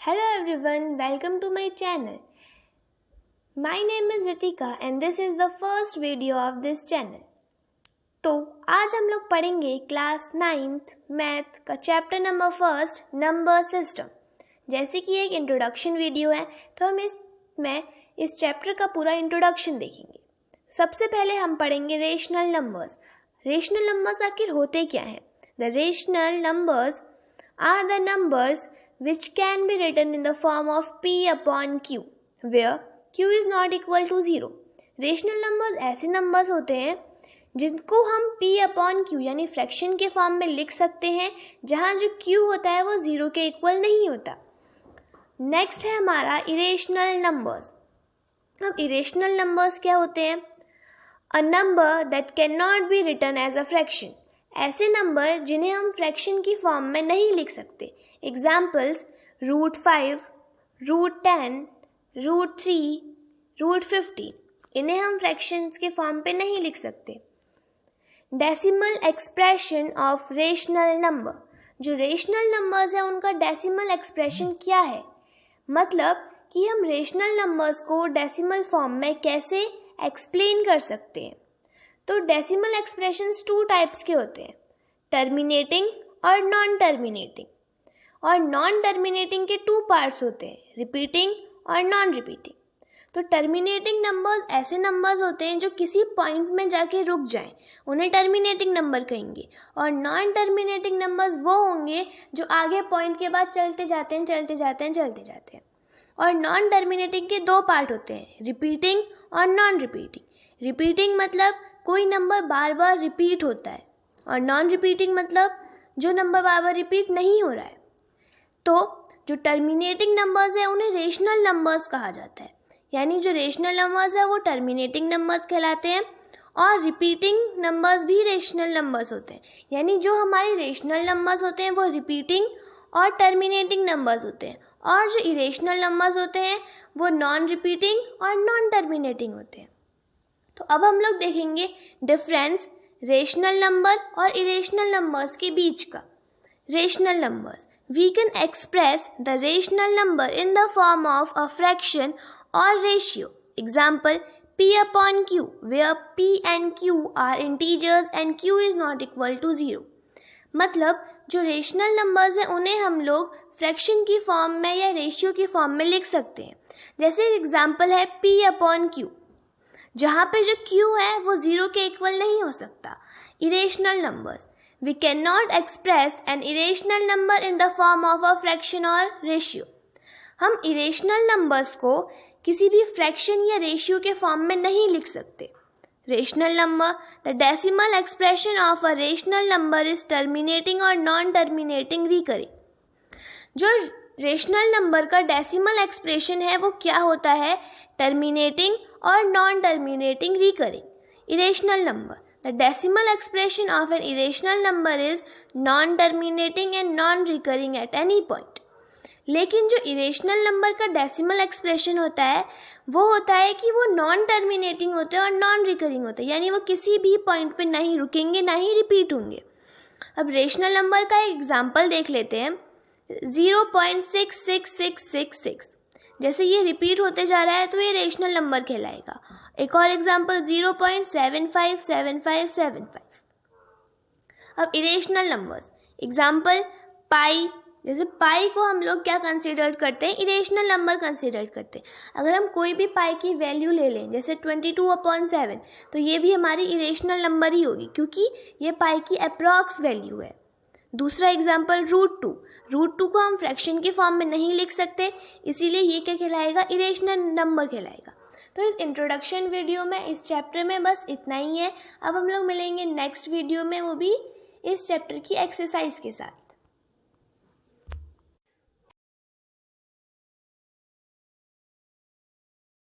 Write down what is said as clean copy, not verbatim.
Hello everyone, welcome to my channel. My name is Ritika and this is the first video of this channel. तो आज हम लोग पढ़ेंगे class 9th math का chapter number 1 number system. जैसे कि एक इंट्रोडक्शन वीडियो है तो हम इसमें इस चैप्टर का पूरा इंट्रोडक्शन देखेंगे। सबसे पहले हम पढ़ेंगे रेशनल नंबर्स। रेशनल नंबर्स आखिर होते क्या हैं? The rational numbers are the numbers which can be written in the form of p upon q, where q is not equal to 0. Rational numbers ऐसे नंबर्स होते हैं जिनको हम p upon q यानी फ्रैक्शन के फॉर्म में लिख सकते हैं, जहाँ जो q होता है वो 0 के इक्वल नहीं होता। नेक्स्ट है हमारा इरेशनल नंबर्स। अब इरेशनल नंबर्स क्या होते हैं? A number that can not be written as a fraction, ऐसे नंबर जिन्हें हम फ्रैक्शन की फॉर्म में नहीं लिख सकते। एग्जाम्पल्स √5, √10, √3, √50, इन्हें हम फ्रैक्शंस के फॉर्म पे नहीं लिख सकते। Decimal expression of rational number, जो रेशनल नंबर्स है उनका डेसिमल एक्सप्रेशन क्या है? मतलब कि हम रेशनल नंबर्स को डेसिमल फॉर्म में कैसे एक्सप्लेन कर सकते हैं। तो डेसिमल एक्सप्रेशंस 2 टाइप्स के होते हैं, टर्मिनेटिंग और नॉन टर्मिनेटिंग। और नॉन टर्मिनेटिंग के 2 पार्ट्स होते हैं, रिपीटिंग और नॉन रिपीटिंग। तो टर्मिनेटिंग नंबर्स ऐसे नंबर्स होते हैं जो किसी पॉइंट में जाके रुक जाएं, उन्हें टर्मिनेटिंग नंबर कहेंगे। और नॉन टर्मिनेटिंग नंबर्स वो होंगे जो आगे पॉइंट के बाद चलते जाते हैं। और नॉन टर्मिनेटिंग के 2 पार्ट होते हैं, रिपीटिंग और नॉन रिपीटिंग। रिपीटिंग मतलब कोई नंबर बार बार रिपीट होता है, और नॉन रिपीटिंग मतलब जो नंबर बार बार रिपीट नहीं हो रहा है। तो जो टर्मिनेटिंग नंबर्स है उन्हें रेशनल नंबर्स कहा जाता है, यानी जो रेशनल नंबर्स है वो टर्मिनेटिंग नंबर्स कहलाते हैं। और रिपीटिंग नंबर्स भी रेशनल नंबर्स होते हैं, यानी जो हमारे रेशनल नंबर्स होते हैं वो रिपीटिंग और टर्मिनेटिंग नंबर्स होते हैं, और जो इरेशनल नंबर्स होते हैं वो नॉन रिपीटिंग और नॉन टर्मिनेटिंग होते हैं। तो अब हम लोग देखेंगे डिफरेंस रेशनल नंबर और इरेशनल नंबर्स के बीच का। Rational numbers, we can express the rational number in the form of a fraction or ratio. Example p upon q, where p and q are integers and q is not equal to 0. मतलब जो rational numbers हैं उन्हें हम लोग fraction की form में या ratio की फॉर्म में लिख सकते हैं। जैसे एग्जाम्पल है p upon q, जहाँ पे जो q है वो 0 के इक्वल नहीं हो सकता। Irrational numbers, we cannot express an irrational number in the form of a fraction or ratio. हम irrational numbers को किसी भी fraction या ratio के फॉर्म में नहीं लिख सकते। Rational number, the decimal expression of a rational number is terminating or non-terminating recurring. जो रेशनल नंबर का डेसिमल एक्सप्रेशन है वो क्या होता है? टर्मिनेटिंग और non terminating recurring. Irrational number, the decimal expression of an irrational number is non-terminating and non-recurring at any point. लेकिन जो इरेशनल नंबर का डेसिमल एक्सप्रेशन होता है वो होता है कि वो नॉन टर्मिनेटिंग होते हैं और नॉन रिकरिंग होते हैं, यानी वो किसी भी पॉइंट पे नहीं रुकेंगे, ना ही रिपीट होंगे। अब रेशनल नंबर का एक एग्जाम्पल देख लेते हैं, 0.66666। जैसे ये रिपीट होते जा रहा है तो ये रेशनल नंबर कहलाएगा। एक और एग्जाम्पल 0.757575। अब इरेशनल नंबर्स, एग्जाम्पल पाई। जैसे पाई को हम लोग क्या कंसीडर करते हैं? इरेशनल नंबर कंसीडर करते हैं। अगर हम कोई भी पाई की वैल्यू ले लें, जैसे 22/7, तो ये भी हमारी इरेशनल नंबर ही होगी, क्योंकि ये पाई की अप्रॉक्स वैल्यू है। दूसरा एग्जाम्पल √2। √2 को हम फ्रैक्शन की फॉर्म में नहीं लिख सकते, इसीलिए ये क्या कहलाएगा? इरेशनल नंबर कहलाएगा। तो इस इंट्रोडक्शन वीडियो में, इस चैप्टर में बस इतना ही है। अब हम लोग मिलेंगे नेक्स्ट वीडियो में, वो भी इस चैप्टर की एक्सरसाइज के साथ।